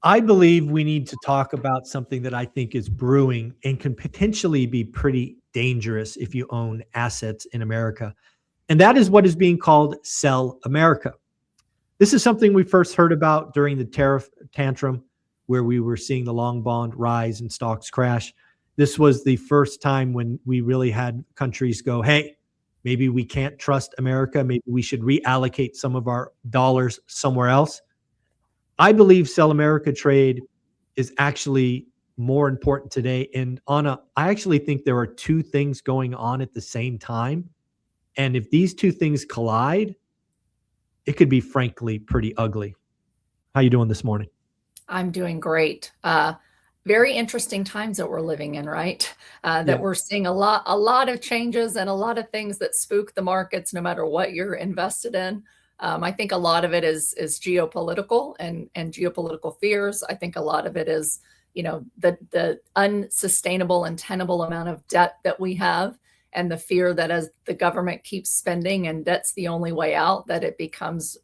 I believe we need to talk about something that I think is brewing and can potentially be pretty dangerous if you own assets in America. And that is what is being called Sell America. This is something we first heard about during the tariff tantrum, where we were seeing the long bond rise and stocks crash. This was the first time when we really had countries go, hey, maybe we can't trust America. Maybe we should reallocate some of our dollars somewhere else. I believe Sell America trade is actually more important today. And I actually think there are two things going on at the same time. And if these two things collide, it could be frankly pretty ugly. How you doing this morning? I'm doing great. Very interesting times that we're living in, right? That Yeah. we're seeing a lot of changes and a lot of things that spook the markets, no matter what you're invested in. I think a lot of it is geopolitical and geopolitical fears. I think a lot of it is, the unsustainable and tenable amount of debt that we have, and the fear that as the government keeps spending and debt's the only way out, that it becomes,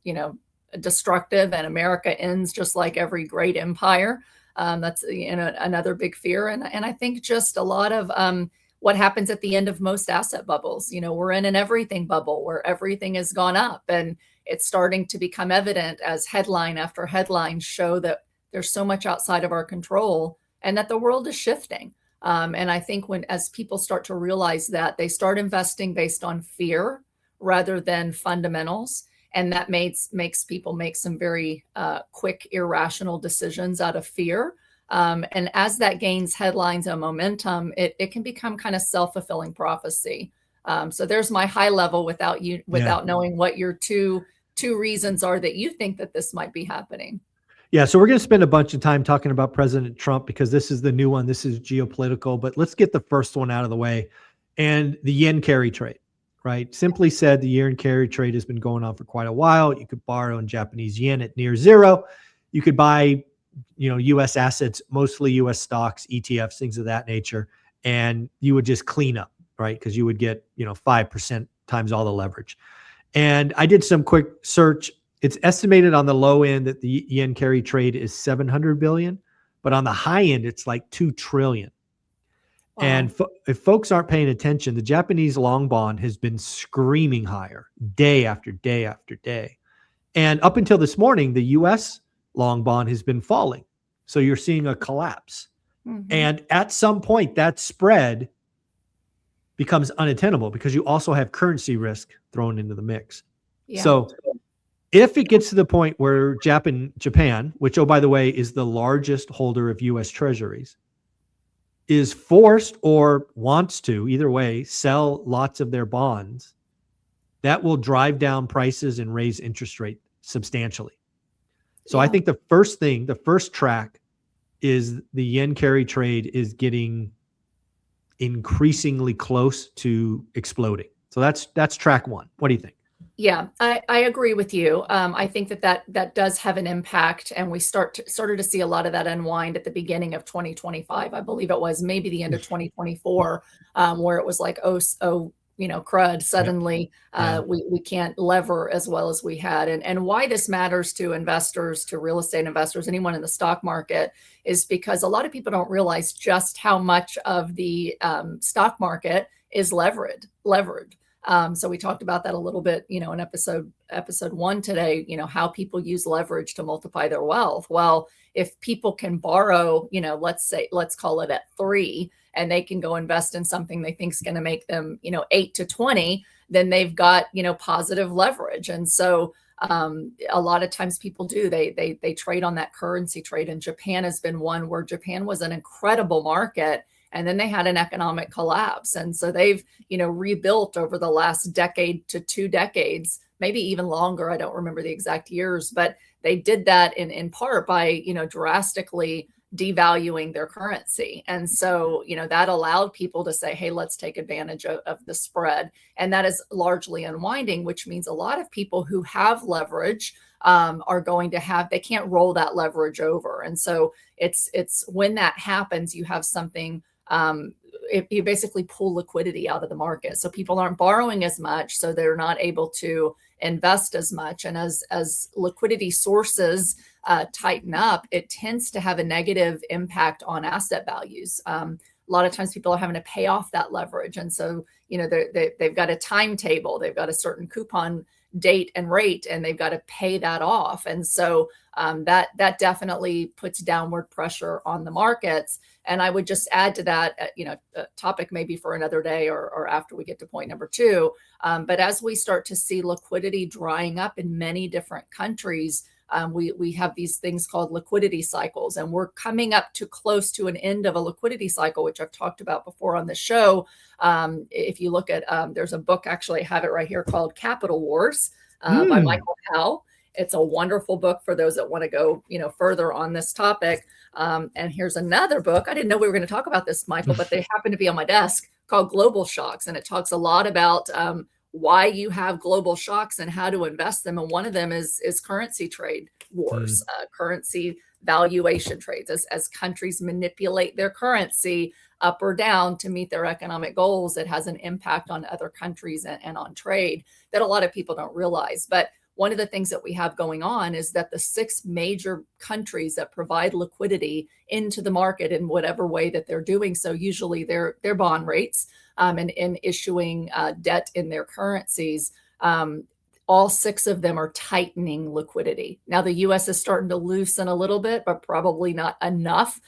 destructive and America ends just like every great empire. That's another big fear, and I think just a lot of what happens at the end of most asset bubbles. We're in an everything bubble where everything has gone up, and it's starting to become evident as headline after headline show that there's so much outside of our control and that the world is shifting. And I think as people start to realize that, they start investing based on fear rather than fundamentals. And that makes people make some very quick, irrational decisions out of fear. And as that gains headlines and momentum, it can become kind of self-fulfilling prophecy. So there's my high level without knowing what your two reasons are that you think that this might be happening. Yeah, so we're going to spend a bunch of time talking about President Trump because this is the new one. This is geopolitical, but let's get the first one out of the way. And the yen carry trade, right? Simply said, the yen carry trade has been going on for quite a while. You could borrow in Japanese yen at near zero. You could buy, U.S. assets, mostly U.S. stocks, ETFs, things of that nature, and you would just clean up, right? Because you would get, 5% times all the leverage. And I did some quick search. It's estimated on the low end that the yen carry trade is 700 billion, but on the high end, it's like 2 trillion. Wow. And if folks aren't paying attention, the Japanese long bond has been screaming higher day after day after day. And up until this morning, the US long bond has been falling. So you're seeing a collapse. Mm-hmm. And at some point, that spread becomes unattainable because you also have currency risk thrown into the mix. Yeah. So if it gets to the point where Japan, which, oh, by the way, is the largest holder of U.S. treasuries, is forced or wants to, either way, sell lots of their bonds, that will drive down prices and raise interest rate substantially. So I think the first track is the yen carry trade is getting increasingly close to exploding. So that's track one. What do you think? Yeah, I agree with you. I think that does have an impact, and we started to see a lot of that unwind at the beginning of 2025. I believe it was maybe the end of 2024, where it was like, crud. Suddenly, we can't lever as well as we had. And why this matters to investors, to real estate investors, anyone in the stock market, is because a lot of people don't realize just how much of the stock market is levered. So we talked about that a little bit, in episode 1 today, how people use leverage to multiply their wealth. Well, if people can borrow, let's call it at 3, and they can go invest in something they think is going to make them, 8 to 20, then they've got, positive leverage. And so a lot of times people do, they trade on that currency trade. And Japan has been one where Japan was an incredible market, and then they had an economic collapse. And so they've, rebuilt over the last decade to 2 decades, maybe even longer. I don't remember the exact years, but they did that in part by, drastically devaluing their currency. And so, that allowed people to say, hey, let's take advantage of the spread. And that is largely unwinding, which means a lot of people who have leverage are going to they can't roll that leverage over. And so it's when that happens, you have something, you basically pull liquidity out of the market. So people aren't borrowing as much, so they're not able to invest as much. And as liquidity sources tighten up, it tends to have a negative impact on asset values. A lot of times people are having to pay off that leverage. And so, they've got a timetable, they've got a certain coupon date and rate, and they've got to pay that off. And so that definitely puts downward pressure on the markets. And I would just add to that, a topic maybe for another day or after we get to point number two. But as we start to see liquidity drying up in many different countries, we have these things called liquidity cycles, and we're coming up to close to an end of a liquidity cycle, which I've talked about before on the show. If you look at, there's a book, actually I have it right here, called Capital Wars by Michael Howe. It's a wonderful book for those that want to go, further on this topic. And here's another book. I didn't know we were going to talk about this, Michael, but they happen to be on my desk, called Global Shocks. And it talks a lot about why you have global shocks and how to invest them. And one of them is currency trade wars, currency valuation trades, as countries manipulate their currency up or down to meet their economic goals. It has an impact on other countries and on trade that a lot of people don't realize. But one of the things that we have going on is that the 6 major countries that provide liquidity into the market in whatever way that they're doing so, usually their bond rates and in issuing debt in their currencies, all 6 of them are tightening liquidity. Now, the U.S. is starting to loosen a little bit, but probably not enough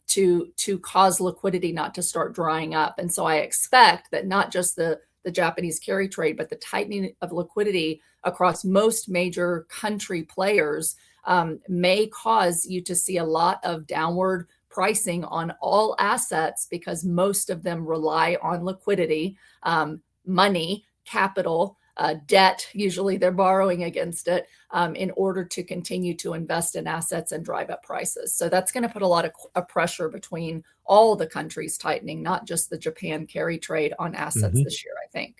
to cause liquidity not to start drying up. And so I expect that not just the Japanese carry trade, but the tightening of liquidity across most major country players may cause you to see a lot of downward pricing on all assets, because most of them rely on liquidity, money, capital, debt. Usually they're borrowing against it in order to continue to invest in assets and drive up prices. So that's going to put a lot of pressure between all the countries tightening, not just the Japan carry trade on assets this year, I think.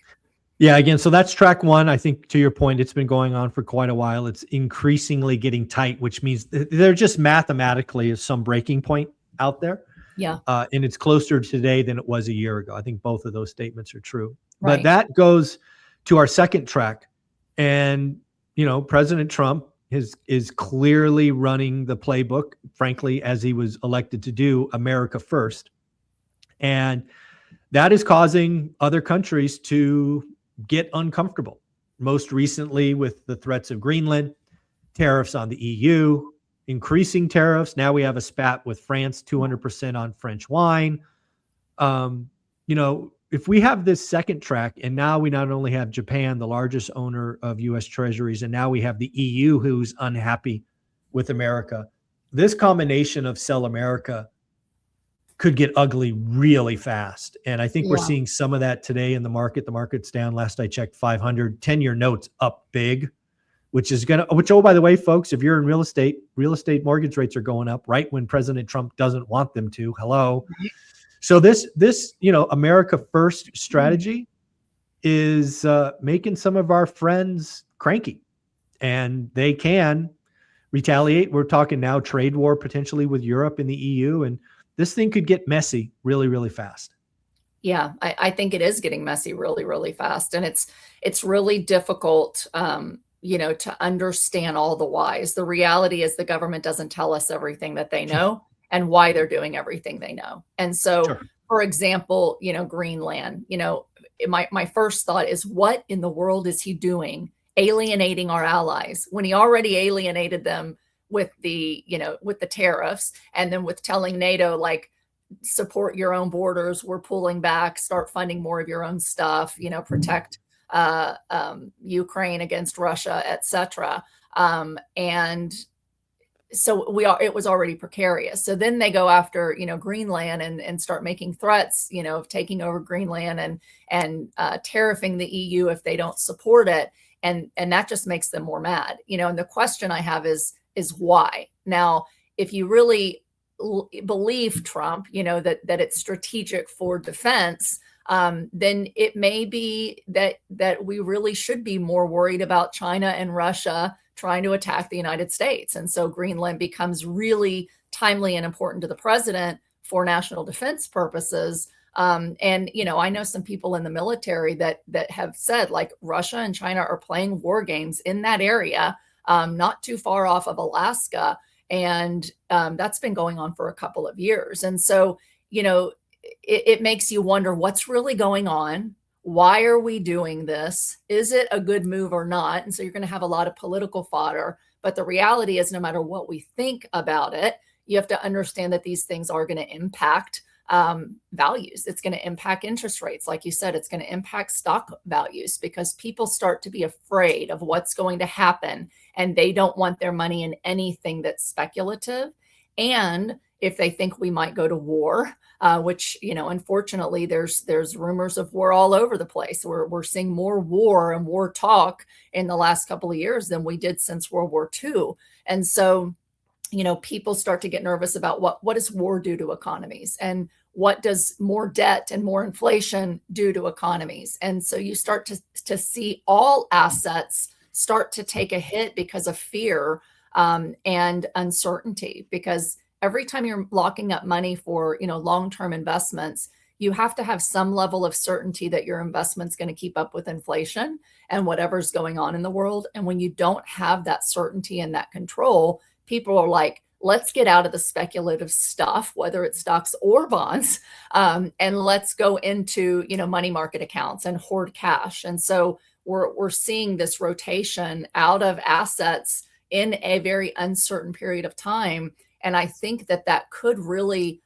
Yeah, again, so that's track one. I think, to your point, it's been going on for quite a while. It's increasingly getting tight, which means there just mathematically is some breaking point out there. Yeah. And it's closer today than it was a year ago. I think both of those statements are true. Right. But that goes to our second track. And, President Trump is clearly running the playbook, frankly, as he was elected to do, America first. And that is causing other countries to get uncomfortable. Most recently with the threats of Greenland, tariffs on the EU, increasing tariffs. Now we have a spat with France, 200% on French wine. If we have this second track, and now we not only have Japan, the largest owner of U.S. treasuries, and now we have the EU who's unhappy with America, this combination of sell America could get ugly really fast. And I think we're seeing some of that today in the market. The market's down. Last I checked, 500 10-year notes up big, which, oh, by the way, folks, if you're in real estate mortgage rates are going up right when President Trump doesn't want them to. Hello. So this America first strategy is making some of our friends cranky, and they can retaliate. We're talking now trade war potentially with Europe and the EU, and this thing could get messy really, really fast. Yeah, I think it is getting messy really, really fast. And it's really difficult, to understand all the whys. The reality is the government doesn't tell us everything that they know and why they're doing everything they know. And so, for example, Greenland, my first thought is, what in the world is he doing alienating our allies when he already alienated them with the tariffs, and then with telling NATO, like, support your own borders, we're pulling back, start funding more of your own stuff, protect Ukraine against Russia, etc. And so it was already precarious. So then they go after, Greenland and start making threats, of taking over Greenland and tariffing the EU if they don't support it. And that just makes them more mad, and the question I have is why. Now, if you really believe Trump, that it's strategic for defense, then it may be that we really should be more worried about China and Russia trying to attack the United States. And so Greenland becomes really timely and important to the president for national defense purposes. And, I know some people in the military that have said, like, Russia and China are playing war games in that area. not too far off of Alaska. And that's been going on for a couple of years. And so, it makes you wonder what's really going on. Why are we doing this? Is it a good move or not? And so you're going to have a lot of political fodder. But the reality is, no matter what we think about it, you have to understand that these things are going to impact values. It's going to impact interest rates. Like you said, it's going to impact stock values because people start to be afraid of what's going to happen and they don't want their money in anything that's speculative. And if they think we might go to war, which, unfortunately, there's rumors of war all over the place. We're seeing more war and war talk in the last couple of years than we did since World War II. And so, people start to get nervous about what does war do to economies, and what does more debt and more inflation do to economies. And so you start to see all assets start to take a hit because of fear and uncertainty, because every time you're locking up money for, long-term investments, you have to have some level of certainty that your investment's going to keep up with inflation and whatever's going on in the world. And when you don't have that certainty and that control, people are like, let's get out of the speculative stuff, whether it's stocks or bonds, and let's go into, money market accounts and hoard cash. And so we're seeing this rotation out of assets in a very uncertain period of time. And I think that could really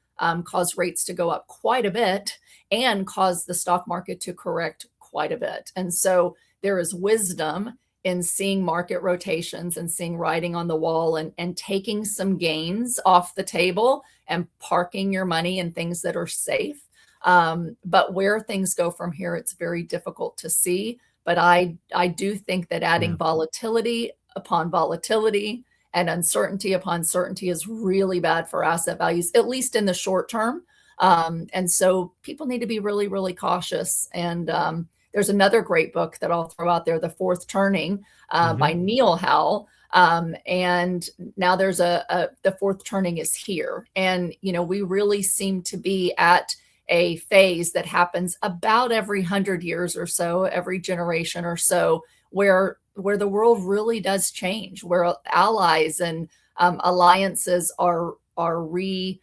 cause rates to go up quite a bit and cause the stock market to correct quite a bit. And so there is wisdom in seeing market rotations and seeing writing on the wall and taking some gains off the table and parking your money in things that are safe. But where things go from here, it's very difficult to see. But I do think that adding volatility upon volatility and uncertainty upon certainty is really bad for asset values, at least in the short term. And so people need to be really, really cautious. And there's another great book that I'll throw out there, The Fourth Turning by Neil Howell. And now there's The Fourth Turning is here. And, we really seem to be at a phase that happens about every 100 years or so, every generation or so, where the world really does change, where allies and alliances are rewritten,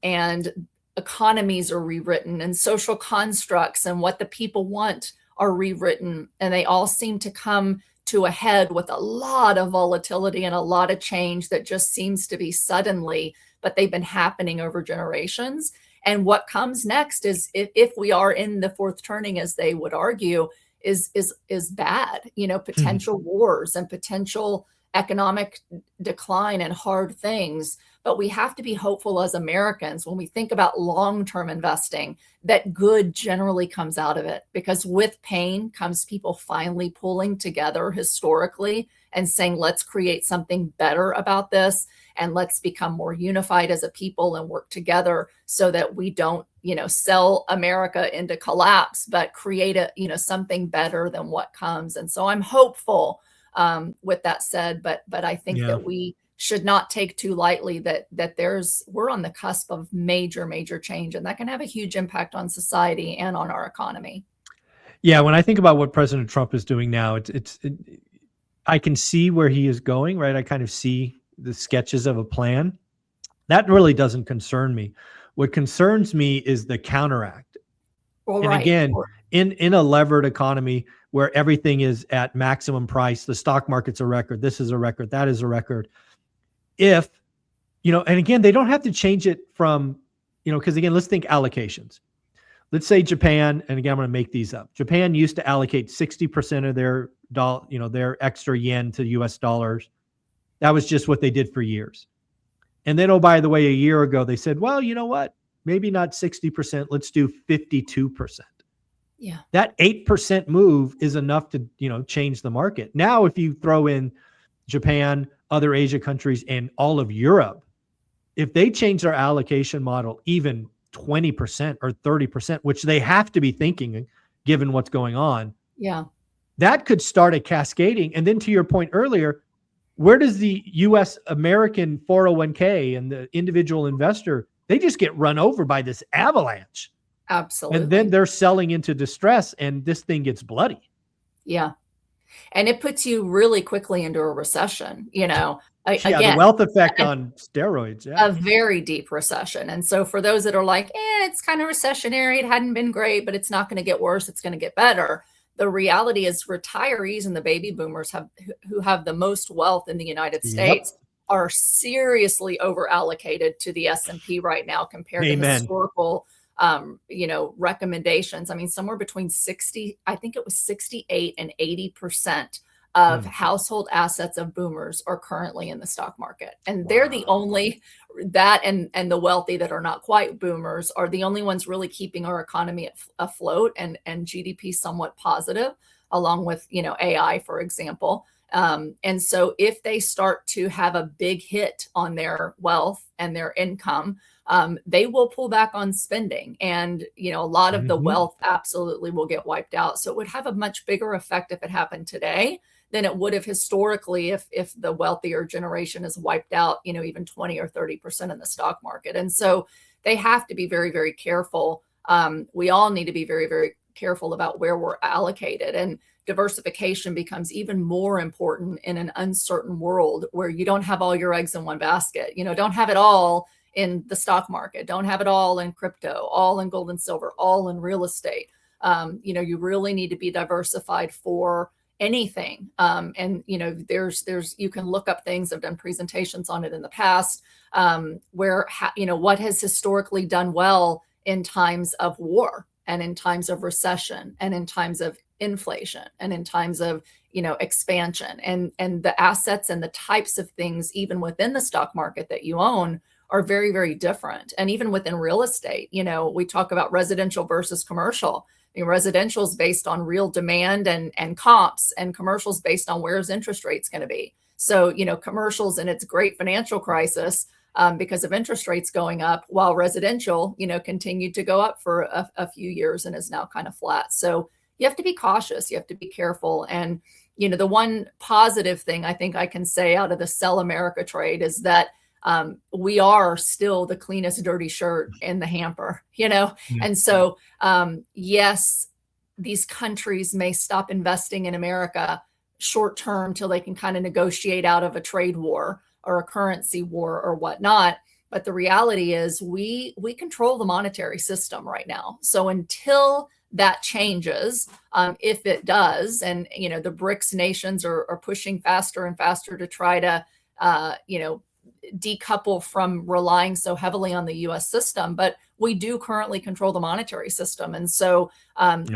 and economies are rewritten, and social constructs and what the people want are rewritten. And they all seem to come to a head with a lot of volatility and a lot of change that just seems to be suddenly, but they've been happening over generations. And what comes next is, if we are in the fourth turning, as they would argue, is bad, potential wars and potential economic decline and hard things. But we have to be hopeful as Americans when we think about long-term investing that good generally comes out of it, because with pain comes people finally pulling together historically and saying, let's create something better about this, and let's become more unified as a people and work together so that we don't, sell America into collapse, but create something better than what comes. And so I'm hopeful with that said, but I think that we should not take too lightly that we're on the cusp of major change, and that can have a huge impact on society and on our economy. Yeah, when I think about what President Trump is doing now, I can see where he is going, right? I kind of see the sketches of a plan. That really doesn't concern me. What concerns me is the counteract. Well, and again, in a levered economy where everything is at maximum price, the stock market's a record, this is a record, that is a record. If, and again, they don't have to change it from, because again, let's think allocations. Let's say Japan, and again, I'm going to make these up. Japan used to allocate 60% of their their extra yen to US dollars. That was just what they did for years. And then, oh, by the way, a year ago, they said, well, you know what? Maybe not 60%. Let's do 52%. Yeah. That 8% move is enough to, change the market. Now, if you throw in Japan, other Asia countries, and all of Europe, if they change their allocation model even 20% or 30%, which they have to be thinking given what's going on, that could start a cascading. And then to your point earlier, where does the U.S. American 401k and the individual investor, they just get run over by this avalanche. Absolutely. And then they're selling into distress, and this thing gets bloody. Yeah. And it puts you really quickly into a recession, Yeah, the again, wealth effect on steroids. Yeah. a very deep recession. And so for those that are like, it's kind of recessionary, it hadn't been great, but it's not going to get worse, it's going to get better. The reality is retirees and the baby boomers who have the most wealth in the United Yep. States are seriously over allocated to the S&P right now compared to Amen. historical recommendations. I mean, somewhere between 60, I think it was 68 and 80% of household assets of boomers are currently in the stock market. And they're the only, that and the wealthy that are not quite boomers are the only ones really keeping our economy afloat and GDP somewhat positive, along with, AI, for example. And so if they start to have a big hit on their wealth and their income, they will pull back on spending. And, a lot of the wealth absolutely will get wiped out. So it would have a much bigger effect if it happened today than it would have historically if the wealthier generation is wiped out, even 20 or 30% in the stock market. And so they have to be very, very careful. We all need to be very, very careful about where we're allocated. And diversification becomes even more important in an uncertain world where you don't have all your eggs in one basket. Don't have it all in the stock market, don't have it all in crypto, all in gold and silver, all in real estate. You really need to be diversified for anything. And there's you can look up things. I've done presentations on it in the past, where what has historically done well in times of war and in times of recession and in times of inflation and in times of expansion, and the assets and the types of things even within the stock market that you own are very, very different. And even within real estate, we talk about residential versus commercial. Residential is based on real demand and comps, and commercials based on where's interest rates going to be. So, commercials in its great financial crisis, because of interest rates going up, while residential, continued to go up for a few years and is now kind of flat. So you have to be cautious. You have to be careful. And, the one positive thing I think I can say out of the Sell America trade is that we are still the cleanest dirty shirt in the hamper, And so, yes, these countries may stop investing in America short term till they can kind of negotiate out of a trade war or a currency war or whatnot. But the reality is we control the monetary system right now. So until that changes, if it does, and, the BRICS nations are pushing faster and faster to try to, decouple from relying so heavily on the US system, but we do currently control the monetary system. And so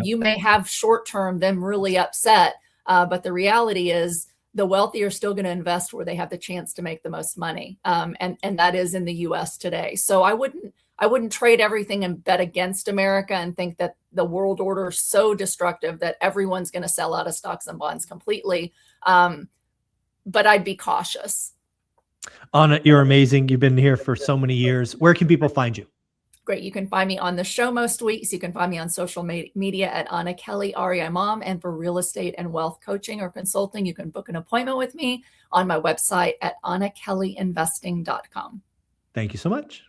you may have short term them really upset, but the reality is the wealthy are still going to invest where they have the chance to make the most money. And that is in the US today. So I wouldn't trade everything and bet against America and think that the world order is so destructive that everyone's going to sell out of stocks and bonds completely. But I'd be cautious. Anna, you're amazing. You've been here for so many years. Where can people find you? Great. You can find me on the show most weeks. You can find me on social media at Anna Kelly, REI Mom. And for real estate and wealth coaching or consulting, you can book an appointment with me on my website at annakellyinvesting.com. Thank you so much.